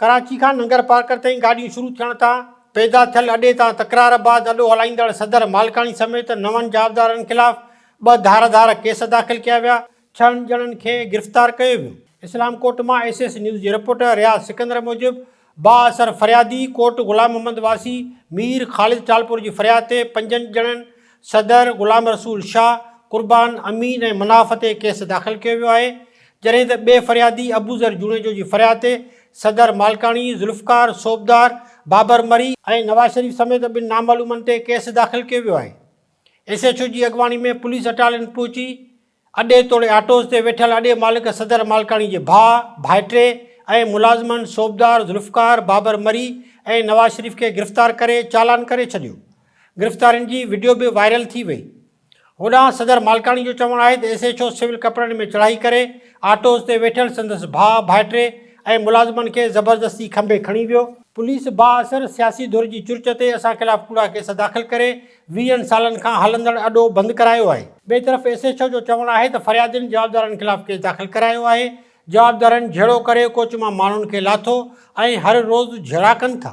कराची खां नंगर पार्कर ताईं गाॾियूं शुरू थियण तां पैदा थियल अॾे तां तकरार बाद अॾो हलाईंदड़ सदर मालकाणी समेत 9 जवाबदारनि ख़िलाफ़ 2 धारदार केस दाख़िल कया विया। 6 ॼणनि खे गिरफ़्तार कयो वियो। इस्लामकोट मां एसएस न्यूज़ जी रिपोर्टर रियाज़ सिकंदर मूजिबि बाअसर फ़रियादी कोर्ट ग़ुलाम मोहम्मद वासी मीर ख़ालिद टालपुर जी फ़रियाद ते 5 ॼणनि सदर ग़ुलाम रसूल शाह क़ुर्बान अमीन ऐं मनाफ़ ते केस दाख़िल कयो वियो आहे, जॾहिं त ॿिए फ़रियादी अबूज़र जूनेजो जी फ़रियाद ते सदर मालकाणी ज़ुल्फ़कार सोबदार बाबर मरी ऐं नवाज़ शरीफ़ समेत 2 नामालूमनि ते केस दाख़िल कयो वियो आहे। एसएचओ जी अॻवानी में पुलिस अटालियन पहुची अॾे तोड़े ऑटोज़ ते वेठल अॾे मालिक सदर मालकाणी जे भाउ भाइटे ऐं मुलाज़िमनि सोबदार ज़ुल्फ़कार बाबर मरी ऐं नवाज़ शरीफ़ खे गिरफ़्तार करे चालान करे छॾियो। गिरफ़्तारियुनि जी वीडियो बि वायरल थी वई। होॾां सदर मालकाणी जो चवणु आहे त एसएचओ सिविल कपिड़नि में चढ़ाई करे ऑटोज़ ते वेठल संदसि भाउ भाइटे ऐं मुलाज़िमनि खे ज़बरदस्ती खंभे खणी वियो। पुलिस बाअसर सियासी धुर जी चुर्च ते असां ख़िलाफ़ कूड़ा केस दाख़िल करे 20 सालनि खां हलंदड़ अॾो बंदि करायो आहे। ॿिए तरफ़ एसएचओ जो चवणु आहे त फ़रियादियुनि जवाबदारनि ख़िलाफ़ केस दाख़िल करायो आहे। जवाबदारनि झेड़ो करे कोच मां माण्हुनि खे लाथो ऐं हर रोज़ु झेड़ा कनि था।